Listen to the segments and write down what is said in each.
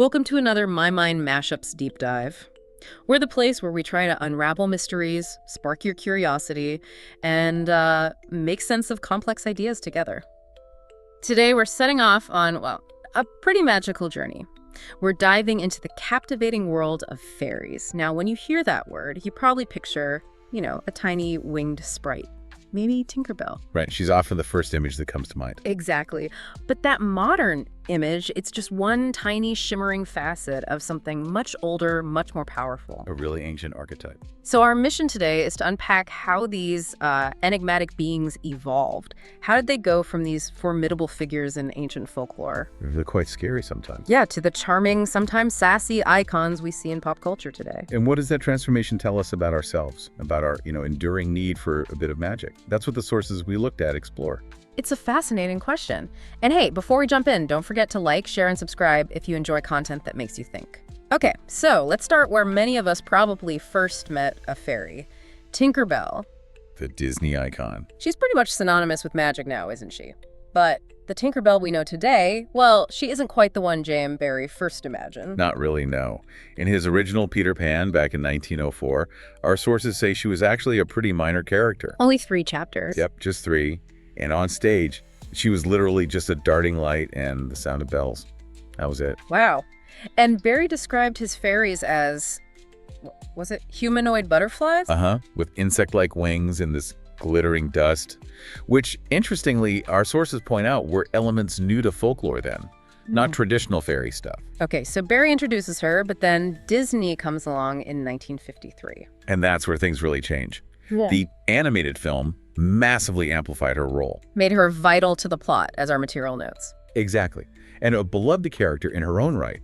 Welcome to another My Mind MashUps deep dive. We're the place where we try to unravel mysteries, spark your curiosity, and make sense of complex ideas together. Today we're setting off on, well, a pretty magical journey. We're diving into the captivating world of fairies. Now, when you hear that word, you probably picture, a tiny winged sprite. Maybe Tinkerbell. Right, she's often the first image that comes to mind. Exactly. But that modern image, it's just one tiny shimmering facet of something much older, much more powerful. A really ancient archetype. So our mission today is to unpack how these enigmatic beings evolved. How did they go from these formidable figures in ancient folklore? They're quite scary sometimes. Yeah, to the charming, sometimes sassy icons we see in pop culture today. And what does that transformation tell us about ourselves, about our, enduring need for a bit of magic? That's what the sources we looked at explore. It's a fascinating question. And hey, before we jump in, don't forget to like, share, and subscribe if you enjoy content that makes you think. Okay, so let's start where many of us probably first met a fairy. Tinkerbell. The Disney icon. She's pretty much synonymous with magic now, isn't she? But the Tinkerbell we know today, well, she isn't quite the one J.M. Barrie first imagined. Not really, no. In his original Peter Pan back in 1904, our sources say she was actually a pretty minor character. Only 3 chapters. Yep, just 3. And on stage, she was literally just a darting light and the sound of bells. That was it. Wow. And Barrie described his fairies as, was it humanoid butterflies? With insect-like wings and this glittering dust, which, interestingly, our sources point out were elements new to folklore then, not traditional fairy stuff. Okay, so Barrie introduces her, but then Disney comes along in 1953. And that's where things really change. Yeah. The animated film massively amplified her role. Made her vital to the plot, as our material notes. Exactly. And a beloved character in her own right.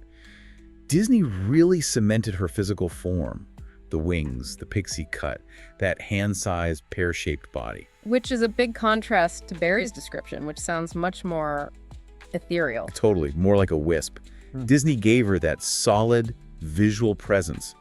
Disney really cemented her physical form. The wings, the pixie cut, that hand-sized, pear-shaped body. Which is a big contrast to Barrie's description, which sounds much more ethereal. Totally, more like a wisp. Disney gave her that solid, visual presence.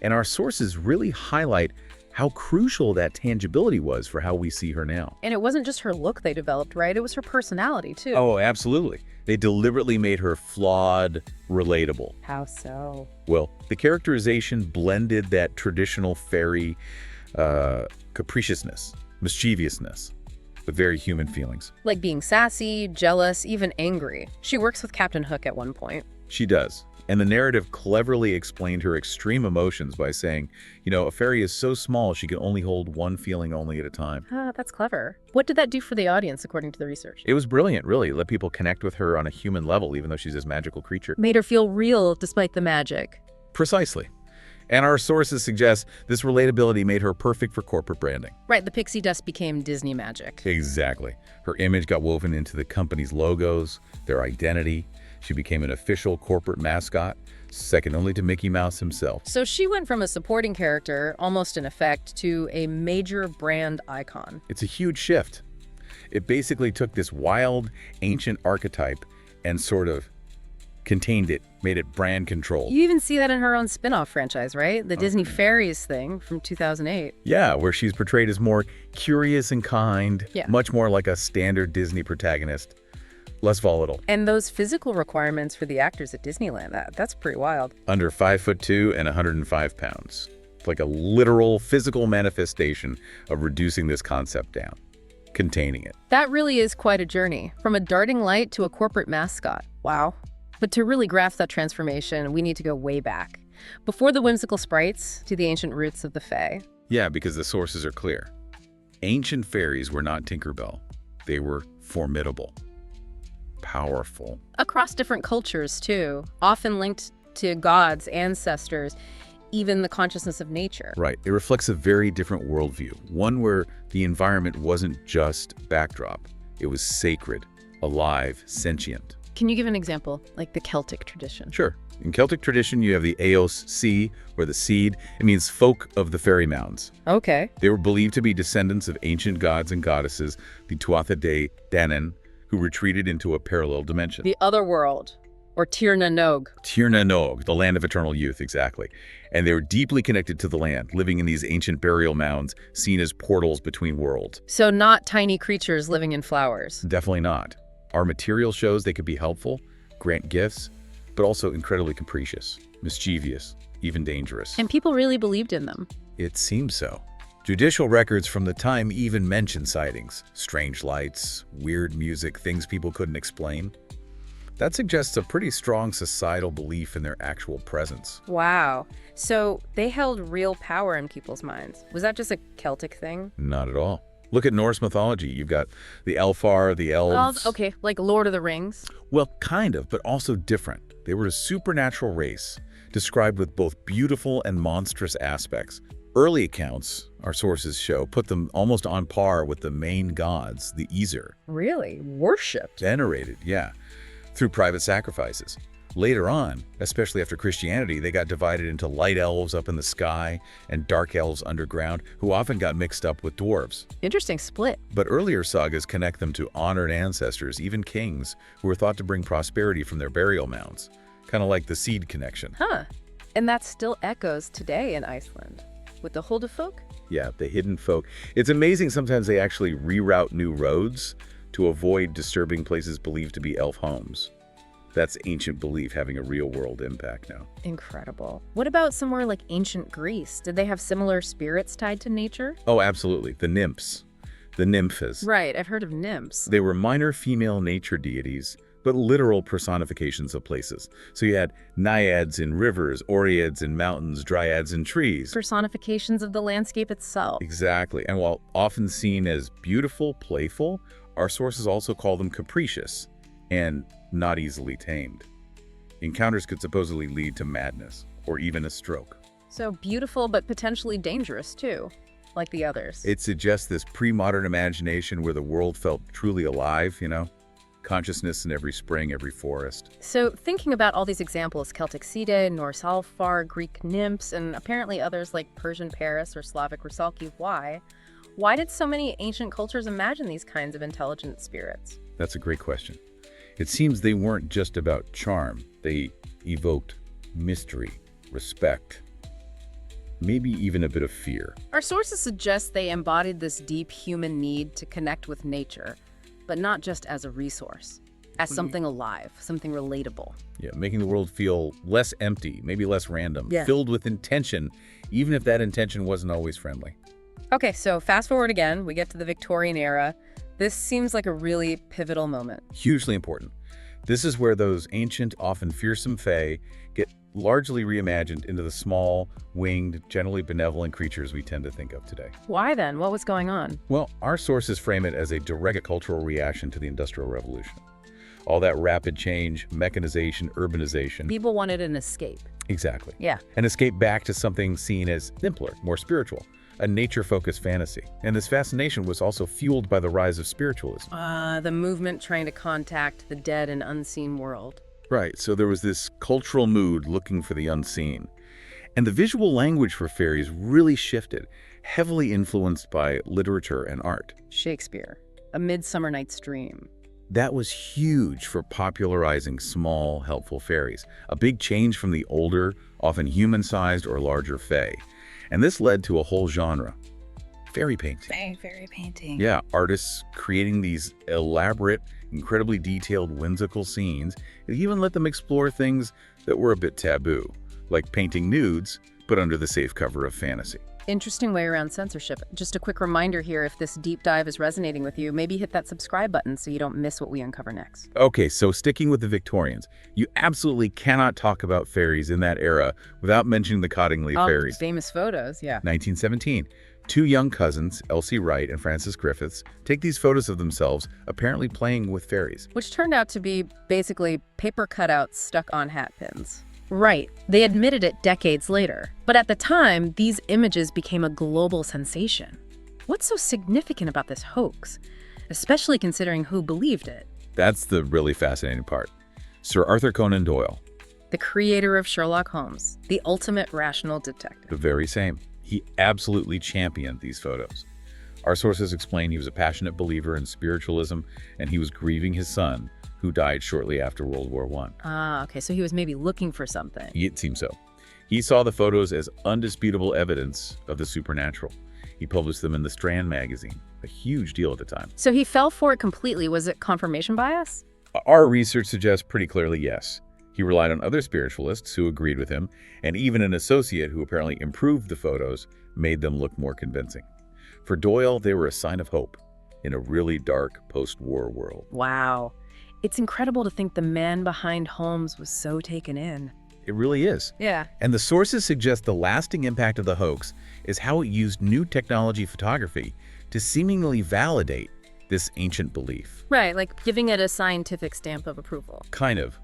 And our sources really highlight how crucial that tangibility was for how we see her now. And it wasn't just her look they developed, right? It was her personality, too. Oh, absolutely. They deliberately made her flawed, relatable. How so? Well, the characterization blended that traditional fairy capriciousness, mischievousness, with very human feelings. Like being sassy, jealous, even angry. She works with Captain Hook at one point. She does. And the narrative cleverly explained her extreme emotions by saying, a fairy is so small she can only hold one feeling only at a time. That's clever. What did that do for the audience, according to the research? It was brilliant, really. Let people connect with her on a human level, even though she's this magical creature. Made her feel real despite the magic. Precisely. And our sources suggest this relatability made her perfect for corporate branding. Right, the pixie dust became Disney magic. Exactly. Her image got woven into the company's logos, their identity. She became an official corporate mascot, second only to Mickey Mouse himself. So she went from a supporting character, almost in effect, to a major brand icon. It's a huge shift. It basically took this wild, ancient archetype and sort of contained it, made it brand controlled. You even see that in her own spin-off franchise, right? The Disney Fairies thing from 2008. Yeah, where she's portrayed as more curious and kind, much more like a standard Disney protagonist. Less volatile. And those physical requirements for the actors at Disneyland, that's pretty wild. Under 5'2" and 105 pounds. Like a literal physical manifestation of reducing this concept down, containing it. That really is quite a journey, from a darting light to a corporate mascot. Wow. But to really grasp that transformation, we need to go way back. Before the whimsical sprites, to the ancient roots of the Fae. Yeah, because the sources are clear. Ancient fairies were not Tinkerbell. They were formidable. Powerful. Across different cultures, too, often linked to gods, ancestors, even the consciousness of nature. Right. It reflects a very different worldview, one where the environment wasn't just backdrop. It was sacred, alive, sentient. Can you give an example, like the Celtic tradition? Sure. In Celtic tradition, you have the Eos Sea, or the seed. It means folk of the fairy mounds. Okay. They were believed to be descendants of ancient gods and goddesses, the Tuatha De Danann, who retreated into a parallel dimension. The other world, or Tir na Nog. Tir na Nog, the land of eternal youth, exactly. And they were deeply connected to the land, living in these ancient burial mounds, seen as portals between worlds. So not tiny creatures living in flowers. Definitely not. Our material shows they could be helpful, grant gifts, but also incredibly capricious, mischievous, even dangerous. And people really believed in them. It seems so. Judicial records from the time even mention sightings, strange lights, weird music, things people couldn't explain. That suggests a pretty strong societal belief in their actual presence. Wow. So they held real power in people's minds. Was that just a Celtic thing? Not at all. Look at Norse mythology. You've got the Elfar, the elves. Okay, like Lord of the Rings. Well, kind of, but also different. They were a supernatural race, described with both beautiful and monstrous aspects. Early accounts, our sources show, put them almost on par with the main gods, the Aesir. Really? Worshipped? Venerated, yeah, through private sacrifices. Later on, especially after Christianity, they got divided into light elves up in the sky and dark elves underground, who often got mixed up with dwarves. Interesting split. But earlier sagas connect them to honored ancestors, even kings, who were thought to bring prosperity from their burial mounds. Kind of like the seed connection. Huh. And that still echoes today in Iceland. With the Huldufolk? Yeah, the hidden folk. It's amazing sometimes they actually reroute new roads to avoid disturbing places believed to be elf homes. That's ancient belief having a real-world impact now. Incredible. What about somewhere like ancient Greece? Did they have similar spirits tied to nature? Oh, absolutely. The nymphs. The nymphas. Right, I've heard of nymphs. They were minor female nature deities, but literal personifications of places. So you had naiads in rivers, oreads in mountains, dryads in trees. Personifications of the landscape itself. Exactly. And while often seen as beautiful, playful, our sources also call them capricious and not easily tamed. Encounters could supposedly lead to madness or even a stroke. So beautiful, but potentially dangerous too, like the others. It suggests this pre-modern imagination where the world felt truly alive, consciousness in every spring, every forest. So thinking about all these examples, Celtic Sida, Norse Alfar, Greek nymphs, and apparently others like Persian Paris or Slavic Rusalki, why did so many ancient cultures imagine these kinds of intelligent spirits? That's a great question. It seems they weren't just about charm. They evoked mystery, respect, maybe even a bit of fear. Our sources suggest they embodied this deep human need to connect with nature, but not just as a resource, as something alive, something relatable. Yeah, making the world feel less empty, maybe less random, Yeah. filled with intention, even if that intention wasn't always friendly. Okay, so fast forward again, we get to the Victorian era. This seems like a really pivotal moment. Hugely important. This is where those ancient, often fearsome fae get largely reimagined into the small, winged, generally benevolent creatures we tend to think of today. Why then? What was going on? Well, our sources frame it as a direct cultural reaction to the Industrial Revolution. All that rapid change, mechanization, urbanization. People wanted an escape. Exactly. Yeah. An escape back to something seen as simpler, more spiritual, a nature-focused fantasy. And this fascination was also fueled by the rise of spiritualism. The movement trying to contact the dead and unseen world. Right, so there was this cultural mood looking for the unseen. And the visual language for fairies really shifted, heavily influenced by literature and art. Shakespeare, A Midsummer Night's Dream. That was huge for popularizing small, helpful fairies, a big change from the older, often human-sized or larger fae. And this led to a whole genre, fairy painting. Fairy painting. Yeah, artists creating these elaborate, incredibly detailed, whimsical scenes, and even let them explore things that were a bit taboo, like painting nudes, but under the safe cover of fantasy. Interesting way around censorship. Just a quick reminder here, if this deep dive is resonating with you, maybe hit that subscribe button so you don't miss what we uncover next. Okay, so sticking with the Victorians, you absolutely cannot talk about fairies in that era without mentioning the Cottingley Fairies. Famous photos, yeah. 1917. Two young cousins, Elsie Wright and Frances Griffiths, take these photos of themselves apparently playing with fairies. Which turned out to be basically paper cutouts stuck on hat pins. Right, they admitted it decades later. But at the time, these images became a global sensation. What's so significant about this hoax, especially considering who believed it? That's the really fascinating part. Sir Arthur Conan Doyle, The creator of Sherlock Holmes, the ultimate rational detective. the very same. He absolutely championed these photos. Our sources explain he was a passionate believer in spiritualism, and he was grieving his son, who died shortly after World War I. Ah, okay, so he was maybe looking for something. It seems so. He saw the photos as undisputable evidence of the supernatural. He published them in the Strand magazine, a huge deal at the time. So he fell for it completely. Was it confirmation bias? Our research suggests pretty clearly yes. He relied on other spiritualists who agreed with him, and even an associate who apparently improved the photos made them look more convincing. For Doyle, they were a sign of hope in a really dark post-war world. Wow. It's incredible to think the man behind Holmes was so taken in. It really is. Yeah. And the sources suggest the lasting impact of the hoax is how it used new technology photography to seemingly validate this ancient belief. Right, like giving it a scientific stamp of approval. Kind of.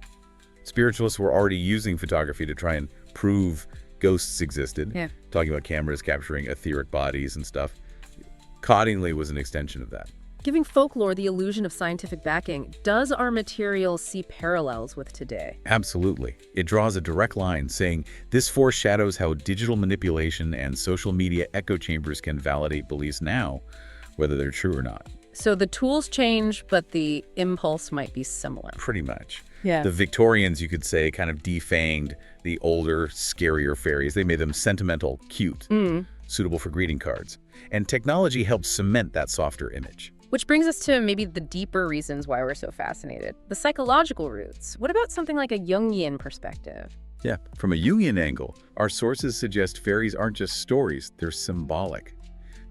Spiritualists were already using photography to try and prove ghosts existed. Yeah. Talking about cameras capturing etheric bodies and stuff. Cottingley was an extension of that. Giving folklore the illusion of scientific backing, does our material see parallels with today? Absolutely. It draws a direct line saying this foreshadows how digital manipulation and social media echo chambers can validate beliefs now, whether they're true or not. So the tools change, but the impulse might be similar. Pretty much. Yeah. The Victorians, you could say, kind of defanged the older, scarier fairies. They made them sentimental, cute, suitable for greeting cards. And technology helped cement that softer image. Which brings us to maybe the deeper reasons why we're so fascinated. The psychological roots. What about something like a Jungian perspective? Yeah, from a Jungian angle, our sources suggest fairies aren't just stories, they're symbolic.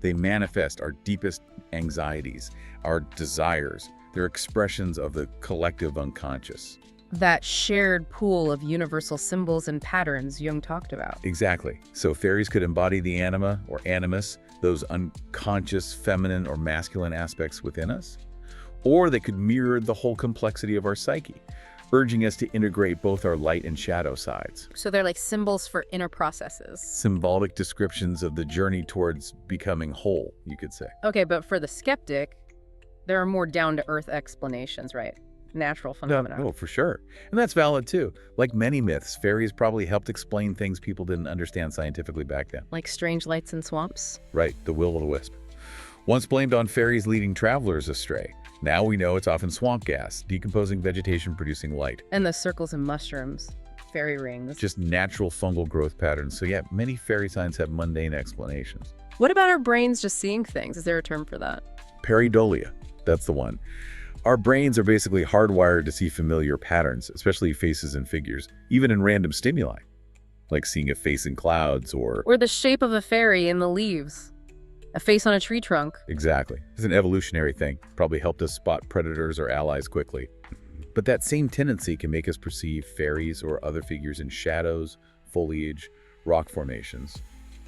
They manifest our deepest anxieties, our desires. They're expressions of the collective unconscious. That shared pool of universal symbols and patterns Jung talked about. Exactly. So fairies could embody the anima or animus, those unconscious feminine or masculine aspects within us. Or they could mirror the whole complexity of our psyche, urging us to integrate both our light and shadow sides. So they're like symbols for inner processes. Symbolic descriptions of the journey towards becoming whole, you could say. Okay, but for the skeptic, there are more down-to-earth explanations, right? Natural phenomena. Oh, for sure. And that's valid too. Like many myths, fairies probably helped explain things people didn't understand scientifically back then. Like strange lights in swamps? Right, the will-o'-the-wisp. Once blamed on fairies leading travelers astray, now we know it's often swamp gas, decomposing vegetation producing light. And the circles and mushrooms, fairy rings. Just natural fungal growth patterns. So yeah, many fairy signs have mundane explanations. What about our brains just seeing things? Is there a term for that? Pareidolia, that's the one. Our brains are basically hardwired to see familiar patterns, especially faces and figures, even in random stimuli, like seeing a face in clouds or the shape of a fairy in the leaves. A face on a tree trunk. Exactly. It's an evolutionary thing. Probably helped us spot predators or allies quickly. But that same tendency can make us perceive fairies or other figures in shadows, foliage, rock formations.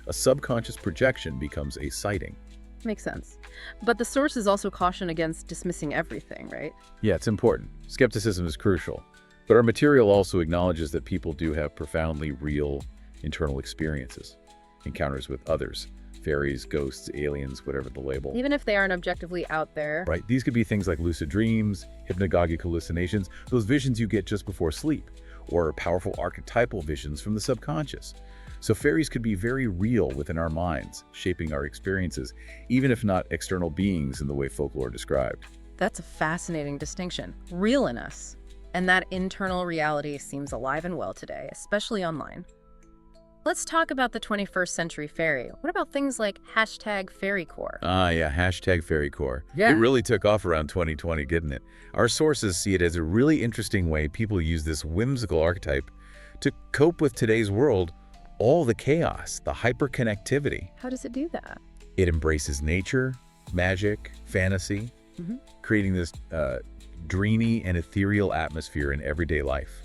A subconscious projection becomes a sighting. Makes sense. But the sources also caution against dismissing everything, right? Yeah, it's important. Skepticism is crucial. But our material also acknowledges that people do have profoundly real internal experiences, encounters with others. Fairies, ghosts, aliens, whatever the label. Even if they aren't objectively out there. Right. These could be things like lucid dreams, hypnagogic hallucinations, those visions you get just before sleep, or powerful archetypal visions from the subconscious. So fairies could be very real within our minds, shaping our experiences, even if not external beings in the way folklore described. That's a fascinating distinction. Real in us. And that internal reality seems alive and well today, especially online. Let's talk about the 21st century fairy. What about things like #Fairycore? Ah, yeah, #Fairycore. Yeah. It really took off around 2020, didn't it? Our sources see it as a really interesting way people use this whimsical archetype to cope with today's world, all the chaos, the hyperconnectivity. How does it do that? It embraces nature, magic, fantasy, creating this dreamy and ethereal atmosphere in everyday life.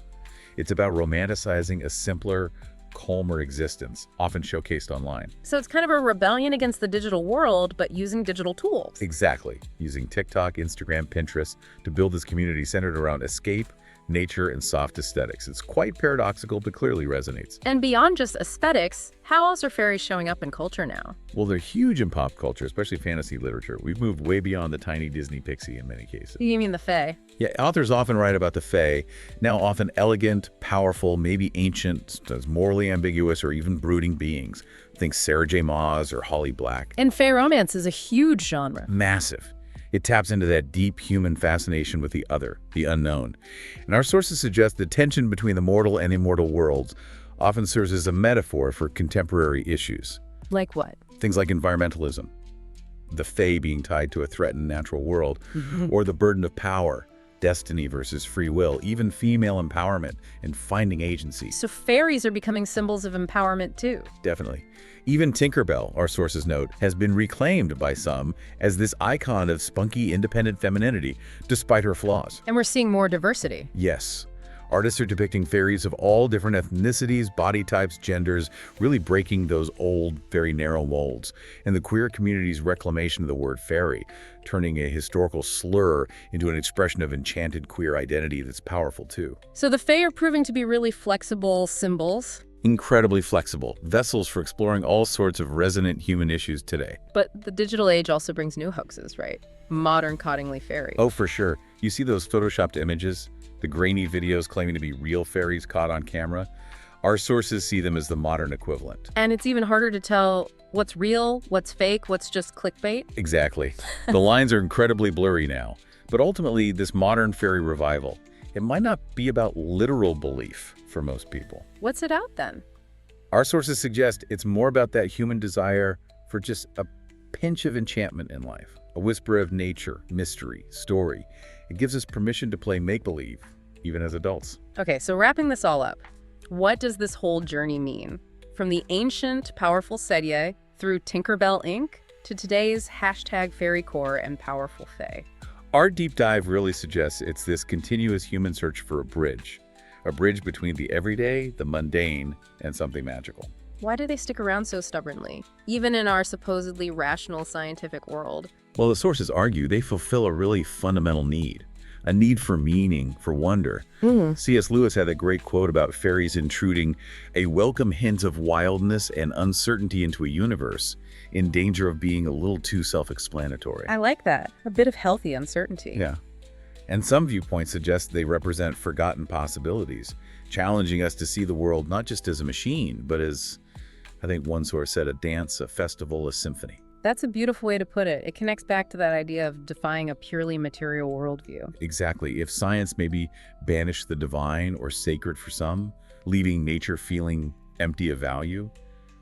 It's about romanticizing a simpler, calmer existence, often showcased online. So it's kind of a rebellion against the digital world, but using digital tools. Exactly. Using TikTok, Instagram, Pinterest to build this community centered around escape, nature, and soft aesthetics. It's quite paradoxical, but clearly resonates. And beyond just aesthetics, how else are fairies showing up in culture now? Well, they're huge in pop culture, especially fantasy literature. We've moved way beyond the tiny Disney pixie in many cases. You mean the fae? Yeah, authors often write about the fae, now often elegant, powerful, maybe ancient, morally ambiguous, or even brooding beings. Think Sarah J. Maas or Holly Black. And fae romance is a huge genre. Massive. It taps into that deep human fascination with the other, the unknown. And our sources suggest the tension between the mortal and immortal worlds often serves as a metaphor for contemporary issues. Like what? Things like environmentalism, the fae being tied to a threatened natural world, or the burden of power, destiny versus free will, even female empowerment and finding agency. So fairies are becoming symbols of empowerment too. Definitely. Even Tinkerbell, our sources note, has been reclaimed by some as this icon of spunky, independent femininity, despite her flaws. And we're seeing more diversity. Yes. Artists are depicting fairies of all different ethnicities, body types, genders, really breaking those old, very narrow molds. And the queer community's reclamation of the word fairy, turning a historical slur into an expression of enchanted queer identity that's powerful too. So the fae are proving to be really flexible symbols. Incredibly flexible, vessels for exploring all sorts of resonant human issues today. But the digital age also brings new hoaxes, right? Modern Cottingley Fairy. Oh, for sure. You see those photoshopped images? The grainy videos claiming to be real fairies caught on camera? Our sources see them as the modern equivalent. And it's even harder to tell what's real, what's fake, what's just clickbait. Exactly. The lines are incredibly blurry now. But ultimately, this modern fairy revival, it might not be about literal belief for most people. What's it out then? Our sources suggest it's more about that human desire for just a pinch of enchantment in life, a whisper of nature, mystery, story. It gives us permission to play make-believe, even as adults. Okay, so wrapping this all up, what does this whole journey mean? From the ancient, powerful Sedia through Tinkerbell Inc. to today's hashtag Fairycore and powerful fae. Our deep dive really suggests it's this continuous human search for a bridge between the everyday, the mundane, and something magical. Why do they stick around so stubbornly, even in our supposedly rational scientific world? Well, the sources argue they fulfill a really fundamental need, a need for meaning, for wonder. C.S. Lewis had a great quote about fairies intruding a welcome hint of wildness and uncertainty into a universe in danger of being a little too self-explanatory. I like that. A bit of healthy uncertainty. Yeah. And some viewpoints suggest they represent forgotten possibilities, challenging us to see the world not just as a machine, but as, I think one source said, a dance, a festival, a symphony. That's a beautiful way to put it. It connects back to that idea of defying a purely material worldview. Exactly. If science maybe banished the divine or sacred for some, leaving nature feeling empty of value,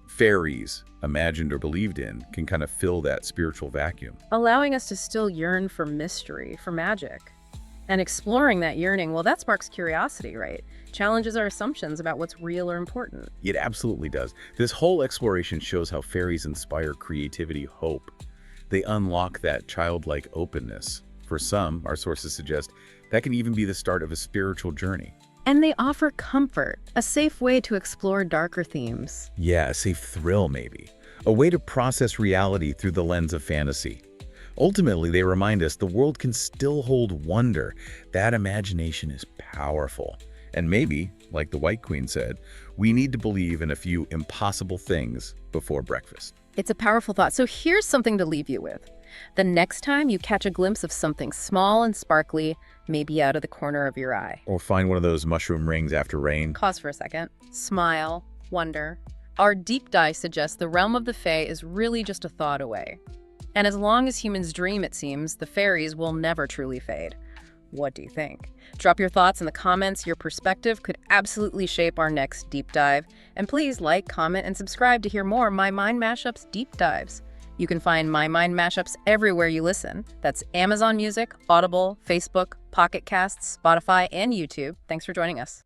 fairies, imagined or believed in, can kind of fill that spiritual vacuum. Allowing us to still yearn for mystery, for magic. And exploring that yearning, well, that sparks curiosity, right? Challenges our assumptions about what's real or important. It absolutely does. This whole exploration shows how fairies inspire creativity, hope. They unlock that childlike openness. For some, our sources suggest, that can even be the start of a spiritual journey. And they offer comfort, a safe way to explore darker themes. Yeah, a safe thrill maybe. A way to process reality through the lens of fantasy. Ultimately, they remind us the world can still hold wonder. That imagination is powerful. And maybe, like the White Queen said, we need to believe in a few impossible things before breakfast. It's a powerful thought. So here's something to leave you with. The next time you catch a glimpse of something small and sparkly, maybe out of the corner of your eye. Or find one of those mushroom rings after rain. Pause for a second. Smile. Wonder. Our deep dive suggests the realm of the fae is really just a thought away. And as long as humans dream, it seems, the fairies will never truly fade. What do you think? Drop your thoughts in the comments. Your perspective could absolutely shape our next deep dive. And please like, comment, and subscribe to hear more My Mind Mashups deep dives. You can find My Mind Mashups everywhere you listen. That's Amazon Music, Audible, Facebook, Pocket Casts, Spotify, and YouTube. Thanks for joining us.